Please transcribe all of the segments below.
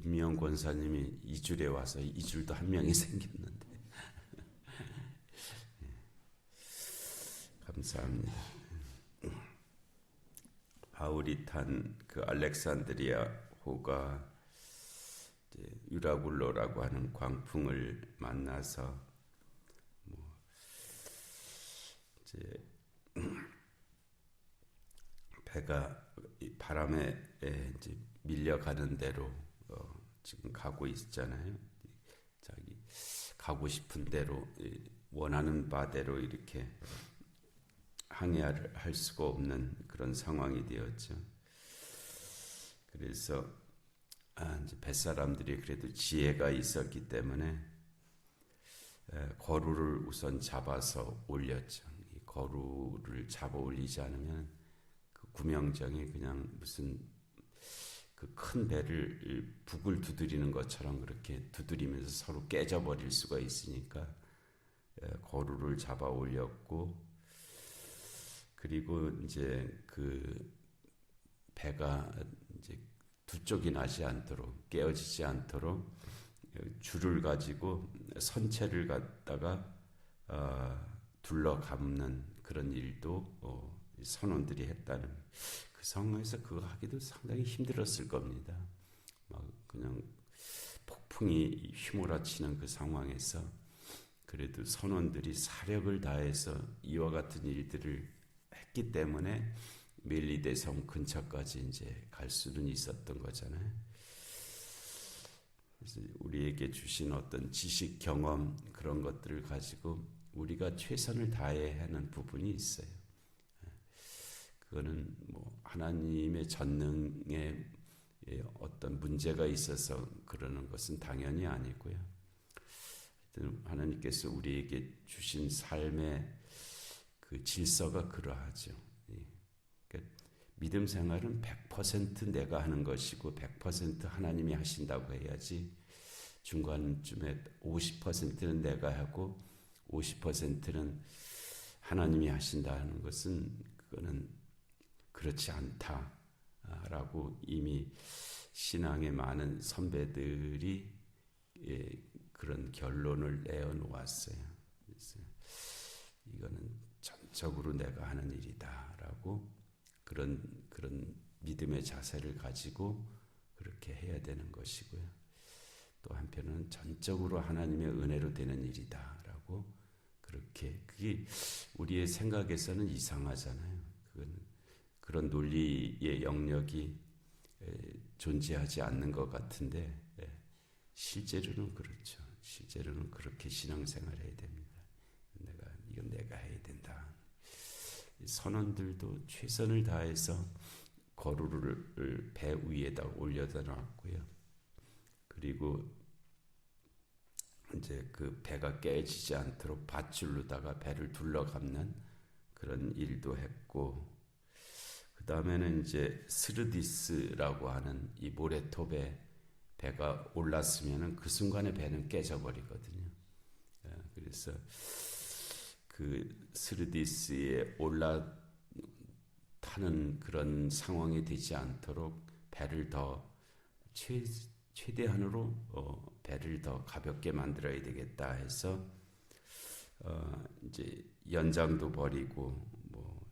김미영 권사님이 이줄에 와서 이줄도 한 명이 생겼는데 감사합니다. 바울이 탄 그 알렉산드리아 호가 유라굴로라고 하는 광풍을 만나서 이제 배가 바람에 이제 밀려가는 대로 지금 가고 있잖아요. 자기 가고 싶은 대로 원하는 바대로 이렇게 항해할 수가 없는 그런 상황이 되었죠. 그래서 이제 뱃사람들이 그래도 지혜가 있었기 때문에 거루를 우선 잡아서 올렸죠. 이 거루를 잡아 올리지 않으면 그 구명정이 그냥 무슨 그 큰 배를 북을 두드리는 것처럼 그렇게 두드리면서 서로 깨져버릴 수가 있으니까 거루를 잡아 올렸고, 그리고 이제 그 배가 이제 두 쪽이 나지 않도록, 깨어지지 않도록 줄을 가지고 선체를 갖다가 둘러감는 그런 일도 선원들이 했다는, 그 상황에서 그거 하기도 상당히 힘들었을 겁니다. 막 그냥 폭풍이 휘몰아치는 그 상황에서 그래도 선원들이 사력을 다해서 이와 같은 일들을 했기 때문에 멜리데 섬 근처까지 이제 갈 수는 있었던 거잖아요. 그래서 우리에게 주신 어떤 지식, 경험, 그런 것들을 가지고 우리가 최선을 다해야 하는 부분이 있어요. 그거는 뭐 하나님의 전능에 어떤 문제가 있어서 그러는 것은 당연히 아니고요. 하여튼 하나님께서 우리에게 주신 삶의 그 질서가 그러하죠. 그러니까 믿음 생활은 100% 내가 하는 것이고 100% 하나님이 하신다고 해야지, 중간쯤에 50%는 내가 하고 50%는 하나님이 하신다는 것은, 그거는 그렇지 않다라고 이미 신앙의 많은 선배들이 그런 결론을 내어놓았어요. 그래서 이거는 전적으로 내가 하는 일이다라고 그런 믿음의 자세를 가지고 그렇게 해야 되는 것이고요. 또 한편은 전적으로 하나님의 은혜로 되는 일이다라고, 그렇게, 그게 우리의 생각에서는 이상하잖아요. 그런 논리의 영역이 존재하지 않는 것 같은데 실제로는 그렇죠. 실제로는 그렇게 신앙생활을 해야 됩니다. 이건 내가 해야 된다. 선원들도 최선을 다해서 거루를 배 위에다 올려다 놨고요. 그리고 이제 그 배가 깨지지 않도록 밧줄로다가 배를 둘러감는 그런 일도 했고, 그 다음에는 이제 스르디스라고 하는 이 모래톱에 배가 올랐으면은 그 순간에 배는 깨져버리거든요. 그래서 그 스르디스에 올라타는 그런 상황이 되지 않도록 배를 더 최대한으로 배를 더 가볍게 만들어야 되겠다 해서 이제 연장도 버리고 뭐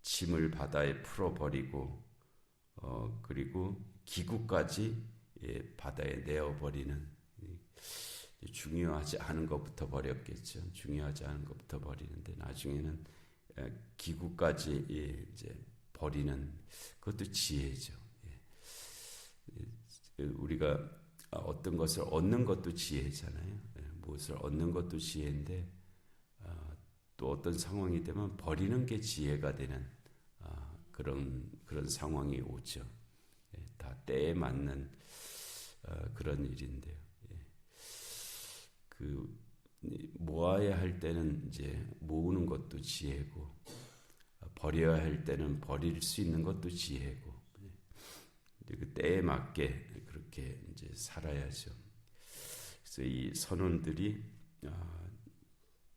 짐을 바다에 풀어버리고 그리고 기구까지 바다에 내어버리는, 중요하지 않은 것부터 버렸겠죠. 중요하지 않은 것부터 버리는데 나중에는 기구까지 이제 버리는 그것도 지혜죠. 우리가 어떤 것을 얻는 것도 지혜잖아요. 무엇을 얻는 것도 지혜인데 또 어떤 상황이 되면 버리는 게 지혜가 되는 그런 상황이 오죠. 다 때에 맞는 그런 일인데요. 그 모아야 할 때는 이제 모으는 것도 지혜고, 버려야 할 때는 버릴 수 있는 것도 지혜고, 그 때에 맞게 그렇게 이제 살아야죠. 그래서 이 선원들이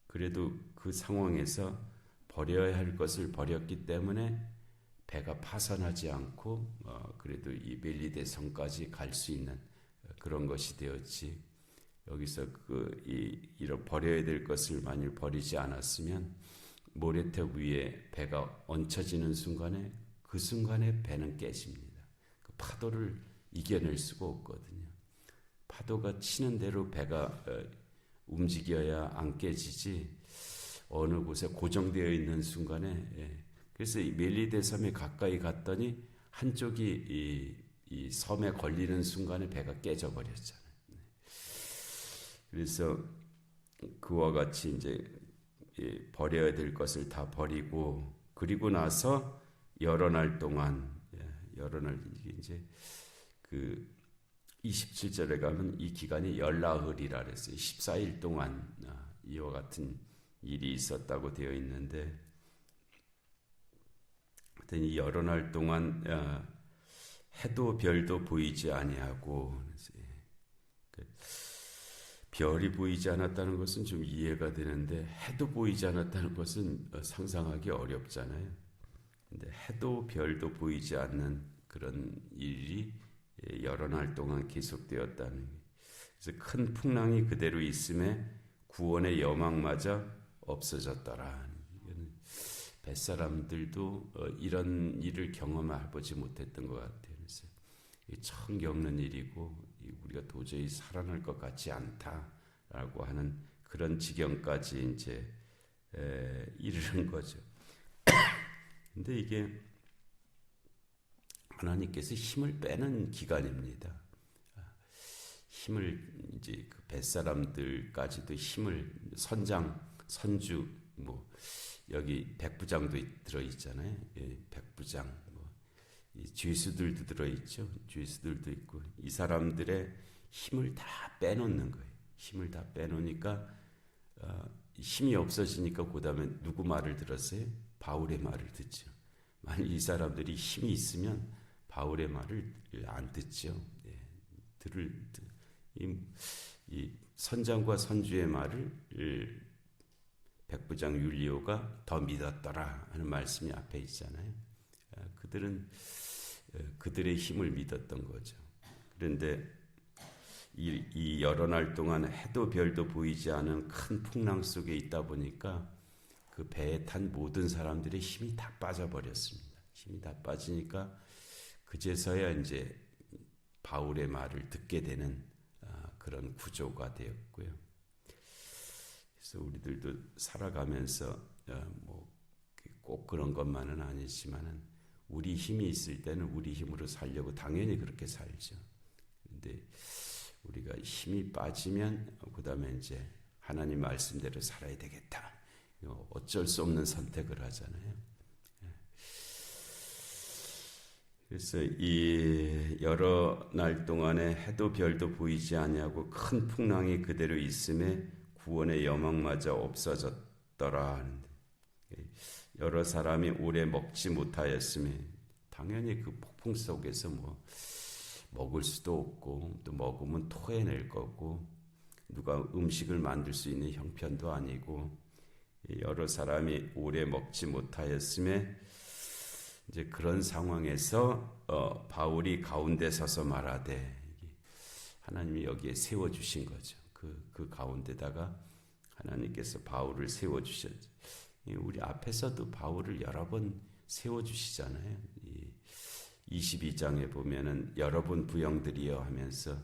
그래도 그 상황에서 버려야 할 것을 버렸기 때문에 배가 파산하지 않고 그래도 이 멜리데 성까지 갈 수 있는 그런 것이 되었지. 여기서 이런 버려야 될 것을 만일 버리지 않았으면 모래톱 위에 배가 얹혀지는 순간에 그 순간에 배는 깨집니다. 그 파도를 이겨낼 수가 없거든요. 파도가 치는 대로 배가 움직여야 안 깨지지 어느 곳에 고정되어 있는 순간에 그래서 이 멜리데 섬에 가까이 갔더니 한쪽이 이 섬에 걸리는 순간에 배가 깨져버렸잖아요. 그래서 그와 같이 이제 버려야 될 것을 다 버리고 그리고 나서 여러 날 동안 여러 날 이제 그 27절에 가면 이 기간이 열나흘이라 그랬어요. 14일 동안 이와 같은 일이 있었다고 되어 있는데 이 여러 날 동안 해도 별도 보이지 아니하고 별이 보이지 않았다는 것은 좀 이해가 되는데 해도 보이지 않았다는 것은 상상하기 어렵잖아요. 근데 해도 별도 보이지 않는 그런 일이 여러 날 동안 계속되었다는 게. 그래서 큰 풍랑이 그대로 있음에 구원의 여망마저 없어졌더라. 뱃사람들도 이런 일을 경험해보지 못했던 것 같아요. 그래서 처음 겪는 일이고 우리가 도저히 살아날 것 같지 않다라고 하는 그런 지경까지 이제 이르는 거죠. 근데 이게 하나님께서 힘을 빼는 기간입니다. 힘을 이제 그 뱃사람들까지도 힘을 선장, 선주 뭐 여기 백부장도 들어 있잖아요. 백부장 이 죄수들도 들어 있죠. 죄수들도 있고 이 사람들의 힘을 다 빼놓는 거예요. 힘을 다 빼놓으니까 힘이 없어지니까 그다음에 누구 말을 들었어요? 바울의 말을 듣죠. 만일 이 사람들이 힘이 있으면 바울의 말을 안 듣죠. 이 선장과 선주의 말을 백부장 율리오가 더 믿었더라 하는 말씀이 앞에 있잖아요. 그들은 그들의 힘을 믿었던 거죠. 그런데 이 여러 날 동안 해도 별도 보이지 않은 큰 풍랑 속에 있다 보니까 그 배에 탄 모든 사람들의 힘이 다 빠져버렸습니다. 힘이 다 빠지니까 그제서야 이제 바울의 말을 듣게 되는 그런 구조가 되었고요. 그래서 우리들도 살아가면서 뭐 꼭 그런 것만은 아니지만은 우리 힘이 있을 때는 우리 힘으로 살려고 당연히 그렇게 살죠. 그런데 우리가 힘이 빠지면 그다음에 이제 하나님 말씀대로 살아야 되겠다. 어쩔 수 없는 선택을 하잖아요. 그래서 이 여러 날 동안에 해도 별도 보이지 아니하고 큰 풍랑이 그대로 있음에 구원의 여망마저 없어졌더라 하는데 여러 사람이 오래 먹지 못하였음에 당연히 그 폭풍 속에서 뭐 먹을 수도 없고 또 먹으면 토해낼 거고 누가 음식을 만들 수 있는 형편도 아니고 여러 사람이 오래 먹지 못하였음에 이제 그런 상황에서 바울이 가운데 서서 말하되 하나님이 여기에 세워주신 거죠. 그 가운데다가 하나님께서 바울을 세워주셨죠. 우리 앞에서도 바울을 여러 번 세워주시잖아요. 22장에 보면은 여러 번 부영들이여 하면서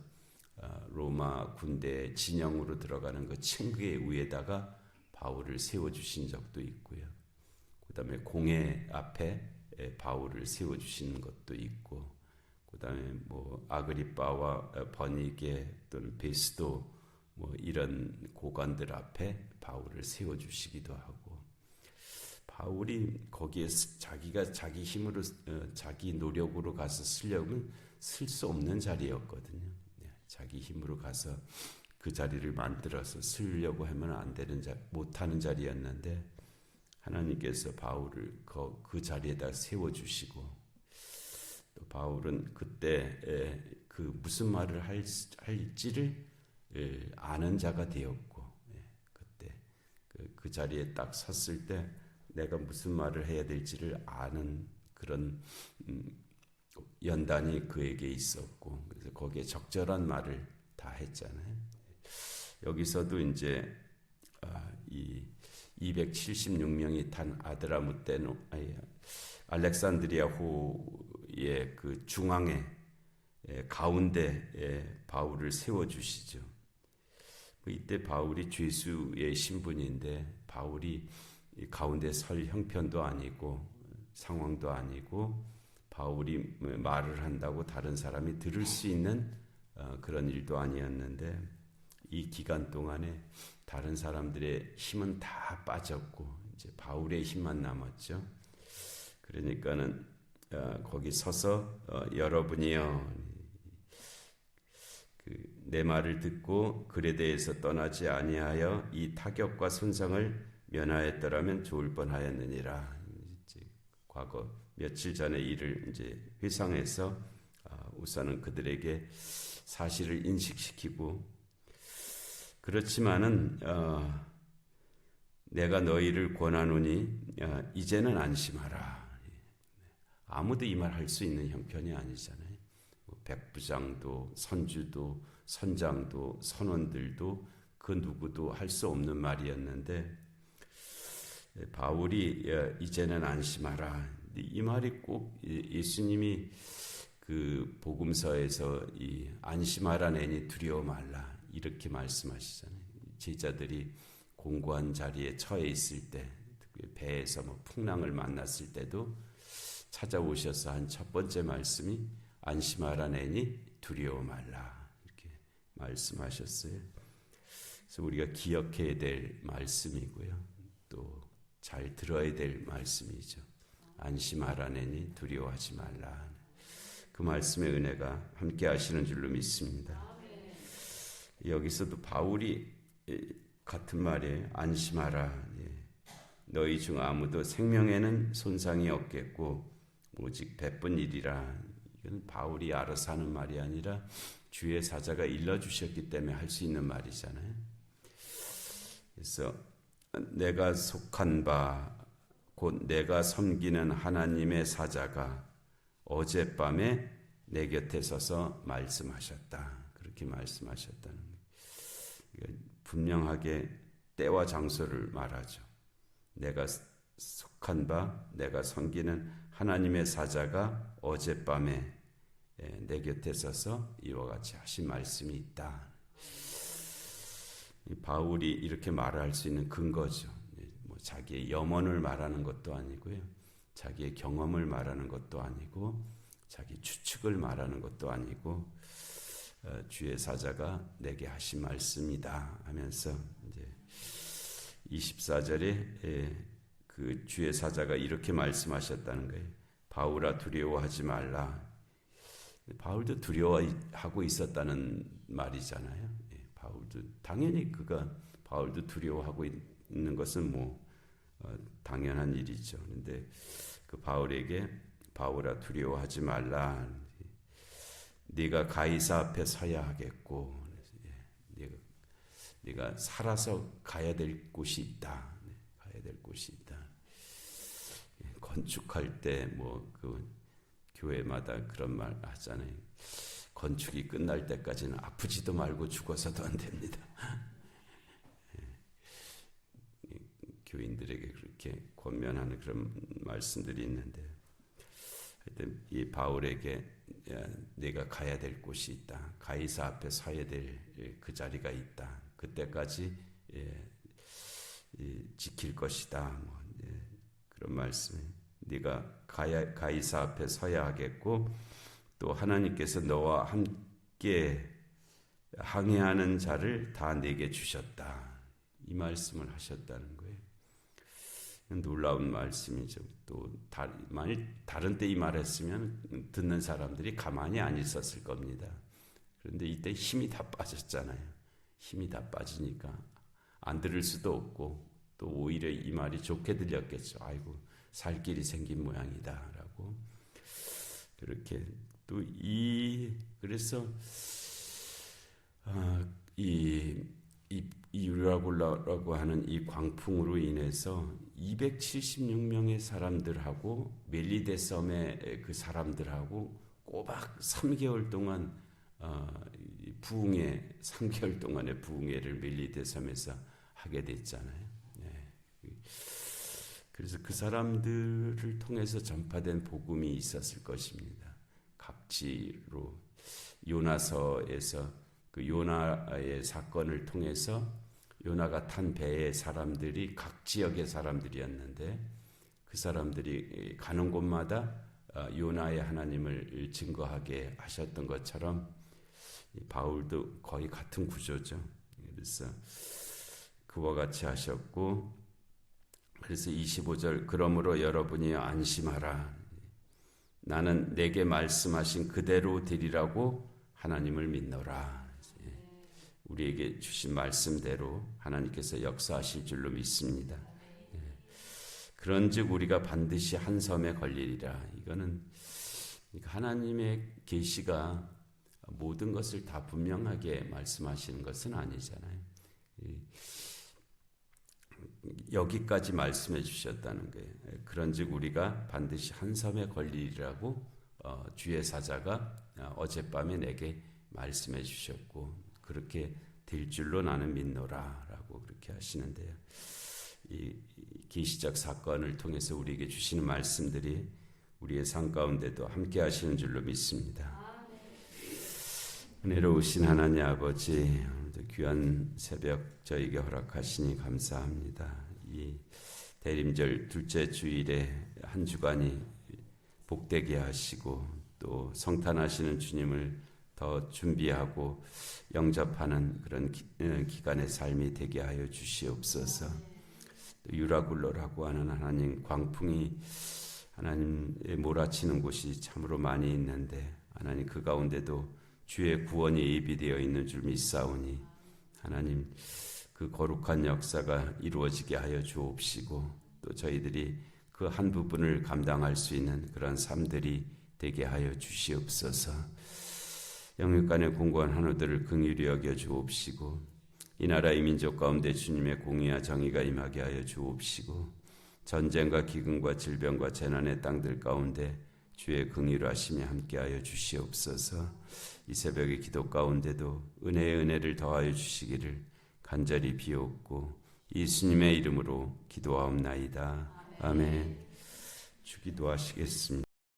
로마 군대 진영으로 들어가는 그 층계 위에다가 바울을 세워주신 적도 있고요. 그 다음에 공회 앞에 바울을 세워주시는 것도 있고, 그 다음에 뭐 아그리빠와 버니게 또는 베스도 뭐 이런 고관들 앞에 바울을 세워주시기도 하고, 바울이 거기에 자기가 자기 힘으로 자기 노력으로 가서 쓰려면 쓸 수 없는 자리였거든요. 자기 힘으로 가서 그 자리를 만들어서 쓰려고 하면 안 되는 못하는 자리였는데 하나님께서 바울을 그 자리에다 세워주시고 또 바울은 그때 그 무슨 말을 할지를 아는 자가 되었고 그때 그 자리에 딱 섰을 때 내가 무슨 말을 해야 될지를 아는 그런 연단이 그에게 있었고 그래서 거기에 적절한 말을 다 했잖아요. 여기서도 이제 이 276명이 탄 아드라무떼노 알렉산드리아호의 그 중앙에 가운데에 바울을 세워주시죠. 이때 바울이 죄수의 신분인데 바울이 가운데 설 형편도 아니고 상황도 아니고 바울이 말을 한다고 다른 사람이 들을 수 있는 그런 일도 아니었는데 이 기간 동안에 다른 사람들의 힘은 다 빠졌고 이제 바울의 힘만 남았죠. 그러니까는 거기 서서 여러분이요 내 말을 듣고 글에 대해서 떠나지 아니하여 이 타격과 손상을 면하였더라면 좋을 뻔하였느니라. 과거 며칠 전의 일을 이제 회상해서 우선은 그들에게 사실을 인식시키고 그렇지만은 내가 너희를 권하노니 이제는 안심하라. 아무도 이 말 할 수 있는 형편이 아니잖아요. 백부장도 선주도 선장도 선원들도 그 누구도 할 수 없는 말이었는데 바울이 이제는 안심하라. 이 말이 꼭 예수님이 그 복음서에서 이 안심하라 내니 두려워 말라 이렇게 말씀하시잖아요. 제자들이 공고한 자리에 처해 있을 때 배에서 뭐 풍랑을 만났을 때도 찾아오셔서 한 첫 번째 말씀이 안심하라 내니 두려워 말라 이렇게 말씀하셨어요. 그래서 우리가 기억해야 될 말씀이고요. 또 잘 들어야 될 말씀이죠. 안심하라 내니 두려워하지 말라. 그 말씀의 은혜가 함께 하시는 줄로 믿습니다. 여기서도 바울이 같은 말이에요. 안심하라. 너희 중 아무도 생명에는 손상이 없겠고 오직 베푼 일이라. 이건 바울이 알아서 하는 말이 아니라 주의 사자가 일러주셨기 때문에 할 수 있는 말이잖아요. 그래서 내가 속한 바 곧 내가 섬기는 하나님의 사자가 어젯밤에 내 곁에 서서 말씀하셨다. 그렇게 말씀하셨다는 거예요. 분명하게 때와 장소를 말하죠. 내가 속한 바 내가 섬기는 하나님의 사자가 어젯밤에 내 곁에 서서 이와 같이 하신 말씀이 있다. 바울이 이렇게 말할 수 있는 근거죠. 뭐 자기의 염원을 말하는 것도 아니고요. 자기의 경험을 말하는 것도 아니고 자기 추측을 말하는 것도 아니고 주의 사자가 내게 하신 말씀이다 하면서 이제 24절에 그 주의 사자가 이렇게 말씀하셨다는 거예요. 바울아 두려워하지 말라. 바울도 두려워하고 있었다는 말이잖아요. 바울도 당연히 바울도 두려워하고 있는 것은 뭐 당연한 일이죠. 그런데 그 바울에게 바울아 두려워하지 말라. 네가 가이사 앞에 서야 하겠고 네가 살아서 가야 될 곳이 있다. 가야 될 곳이 있다. 건축할 때 뭐 그 교회마다 그런 말 하잖아요. 건축이 끝날 때까지는 아프지도 말고 죽어서도 안 됩니다. 교인들에게 그렇게 권면하는 그런 말씀들이 있는데 하여튼 이 바울에게 내가 가야 될 곳이 있다. 가이사 앞에 서야 될 그 자리가 있다. 그때까지 지킬 것이다. 뭐 그런 말씀에 네가 가이사 앞에 서야 하겠고 또 하나님께서 너와 함께 항해하는 자를 다 내게 주셨다. 이 말씀을 하셨다는 거예요. 놀라운 말씀이죠. 또 만일 다른 때 이 말했으면 듣는 사람들이 가만히 안 있었을 겁니다. 그런데 이때 힘이 다 빠졌잖아요. 힘이 다 빠지니까 안 들을 수도 없고 또 오히려 이 말이 좋게 들렸겠죠. 아이고 살 길이 생긴 모양이다라고. 그렇게 또 그래서 이 유라굴라라고 하는 이 광풍으로 인해서 276명의 사람들하고 멜리데 섬의 그 사람들하고 꼬박 3개월 동안 이 부흥회 3개월 동안의 부흥회를 밀리대섬에서 하게 됐잖아요. 그래서 그 사람들을 통해서 전파된 복음이 있었을 것입니다. 각지로 요나서에서 그 요나의 사건을 통해서 요나가 탄 배의 사람들이 각 지역의 사람들이었는데 그 사람들이 가는 곳마다 요나의 하나님을 증거하게 하셨던 것처럼 바울도 거의 같은 구조죠. 그래서 그와 같이 하셨고, 그래서 25절, 그러므로 여러분이 안심하라. 나는 내게 말씀하신 그대로 되리라고 하나님을 믿노라. 우리에게 주신 말씀대로 하나님께서 역사하실 줄로 믿습니다. 그런즉 우리가 반드시 한 섬에 걸리리라. 이거는 하나님의 계시가 모든 것을 다 분명하게 말씀하시는 것은 아니잖아요. 여기까지 말씀해 주셨다는 거예요. 그런즉 우리가 반드시 한 섬에 걸리리라고 주의 사자가 어젯밤에 내게 말씀해 주셨고 그렇게 될 줄로 나는 믿노라라고 그렇게 하시는데요. 이 계시적 사건을 통해서 우리에게 주시는 말씀들이 우리의 삶 가운데도 함께 하시는 줄로 믿습니다. 은혜로우신 하나님 아버지, 오늘도 귀한 새벽 저에게 허락하시니 감사합니다. 이 대림절 둘째 주일에 한 주간이 복되게 하시고 또 성탄하시는 주님을 더 준비하고 영접하는 그런 기간의 삶이 되게 하여 주시옵소서. 또 유라굴로라고 하는 하나님 광풍이 하나님의 몰아치는 곳이 참으로 많이 있는데 하나님 그 가운데도 주의 구원이 예비되어 있는 줄 믿사오니 하나님 그 거룩한 역사가 이루어지게 하여 주옵시고 또 저희들이 그 한 부분을 감당할 수 있는 그런 삶들이 되게 하여 주시옵소서. 영육간의 공고한 한우들을 긍휼히 여겨 주옵시고 이 나라 이 민족 가운데 주님의 공의와 정의가 임하게 하여 주옵시고 전쟁과 기근과 질병과 재난의 땅들 가운데 주의 긍휼하심이 함께하여 주시옵소서. 이 새벽의 기도 가운데도 은혜의 은혜를 더하여 주시기를 간절히 비옵고 예수님의 이름으로 기도하옵나이다. 아멘. 주기도하시겠습니다.